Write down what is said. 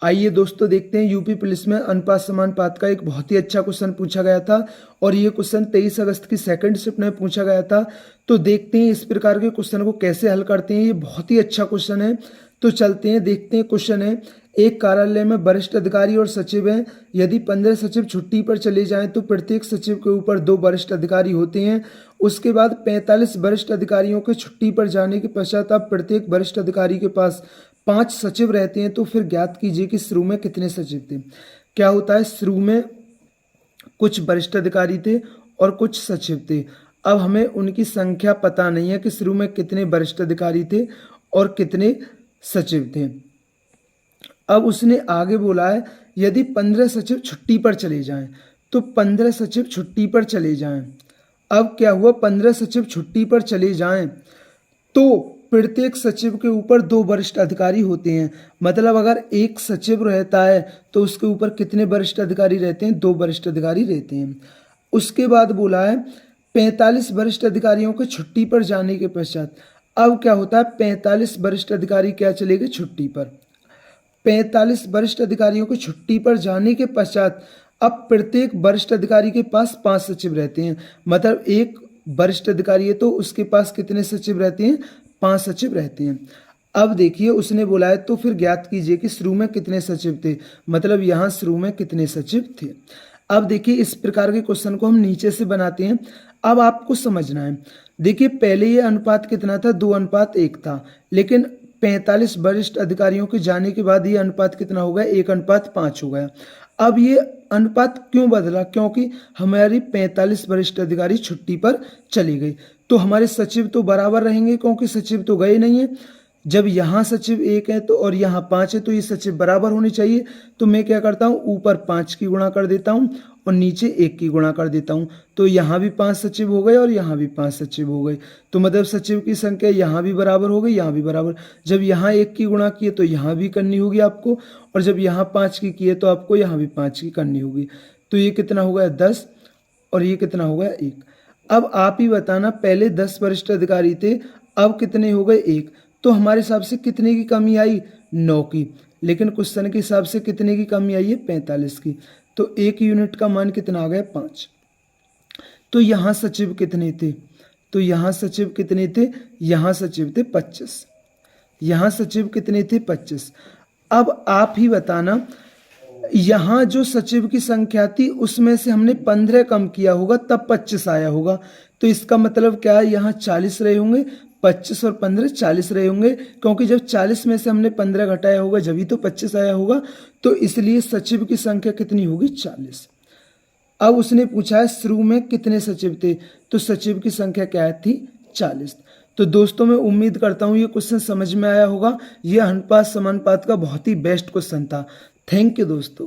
आइए दोस्तों देखते हैं, यूपी पुलिस में अनुपात समानुपात का एक बहुत ही अच्छा क्वेश्चन पूछा गया था और ये क्वेश्चन 23 अगस्त की सेकंड शिफ्ट में पूछा गया था। तो देखते हैं इस प्रकार के क्वेश्चन को कैसे हल करते हैं। ये बहुत ही अच्छा क्वेश्चन है। तो चलते हैं, देखते हैं। क्वेश्चन है, एक कार्यालय में वरिष्ठ अधिकारी और सचिव हैं। यदि 15 सचिव छुट्टी पर चले जाएं तो प्रत्येक सचिव के ऊपर 2 वरिष्ठ अधिकारी होते हैं। उसके बाद 45 वरिष्ठ अधिकारियों के छुट्टी पर जाने के पश्चात अब प्रत्येक वरिष्ठ अधिकारी के पास 5 सचिव रहते हैं। तो फिर ज्ञात कीजिए कि शुरू में कितने सचिव थे। क्या होता है, शुरू में कुछ वरिष्ठ अधिकारी थे और कुछ सचिव थे। अब हमें उनकी संख्या पता नहीं है कि शुरू में कितने वरिष्ठ अधिकारी थे और कितने सचिव थे। अब उसने आगे बोला है, यदि 15 सचिव छुट्टी पर चले जाएं तो 15 सचिव छुट्टी पर चले जाएं। अब क्या हुआ, 15 सचिव छुट्टी पर चले जाएं तो प्रत्येक सचिव के ऊपर 2 वरिष्ठ अधिकारी होते हैं। मतलब अगर एक सचिव रहता है तो उसके ऊपर कितने वरिष्ठ अधिकारी रहते हैं, 2 वरिष्ठ अधिकारी रहते हैं। उसके बाद बोला है 45 वरिष्ठ अधिकारियों के छुट्टी पर जाने के पश्चात। अब क्या होता है, 45 वरिष्ठ अधिकारी क्या चले गए छुट्टी पर। 45 वरिष्ठ अधिकारियों को छुट्टी पर जाने के पश्चात अब प्रत्येक वरिष्ठ अधिकारी के पास 5 सचिव रहते हैं। मतलब एक वरिष्ठ अधिकारी है तो उसके पास कितने सचिव रहते हैं, 5 सचिव रहते हैं। अब देखिए उसने बोला है, तो फिर ज्ञात कीजिए कि शुरू में कितने सचिव थे। मतलब यहाँ शुरू में कितने सचिव थे। अब देखिए इस प्रकार के क्वेश्चन को हम नीचे से बनाते हैं। अब आपको समझना है, देखिए पहले ये अनुपात कितना था, 2:1 था। लेकिन 45 वरिष्ठ अधिकारियों के जाने के बाद ये अनुपात कितना हो गया, 1:5 हो गया। अब ये अनुपात क्यों बदला, क्योंकि हमारी 45 वरिष्ठ अधिकारी छुट्टी पर चली गई। तो हमारे सचिव तो बराबर रहेंगे क्योंकि सचिव तो गए नहीं है। जब यहाँ सचिव 1 है तो और यहाँ 5 है तो ये सचिव बराबर होने चाहिए। तो मैं क्या करता हूँ, ऊपर 5 की गुणा कर देता हूँ और नीचे 1 की गुणा कर देता हूँ। तो यहाँ भी 5 सचिव हो गए और यहाँ भी 5 सचिव हो गए। तो मतलब सचिव की संख्या यहाँ भी बराबर हो गई, यहाँ भी बराबर। जब यहाँ 1 की गुणा की है तो यहाँ भी करनी होगी आपको, और जब यहाँ 5 की है तो आपको यहाँ भी 5 की करनी होगी। तो ये कितना हो गया, 10, और ये कितना हो गया, 1। अब आप ही बताना, पहले 10 वरिष्ठ अधिकारी थे, अब कितने हो गए, 1। तो हमारे हिसाब से कितने की कमी आई, 9 की। लेकिन क्वेश्चन के हिसाब से कितने की कमी आई है, 45 की। तो 1 यूनिट का मान कितना आ गया, 5। तो यहाँ सचिव कितने थे, तो यहाँ सचिव कितने थे, यहाँ सचिव थे 25। यहाँ सचिव कितने थे, 25। अब आप ही बताना, यहाँ जो सचिव की संख्या थी उसमें से हमने 15 कम किया होगा तब 25 आया होगा। तो इसका मतलब क्या है, यहाँ 40 रहे होंगे, 25 और 15 40 रहे होंगे, क्योंकि जब 40 में से हमने 15 घटाया होगा जब ही तो 25 आया होगा। तो इसलिए सचिव की संख्या कितनी होगी, 40। अब उसने पूछा है शुरू में कितने सचिव थे, तो सचिव की संख्या क्या थी, 40। तो दोस्तों मैं उम्मीद करता हूँ ये क्वेश्चन समझ में आया होगा। ये अनुपात समानुपात का बहुत ही बेस्ट क्वेश्चन था। थैंक यू दोस्तों।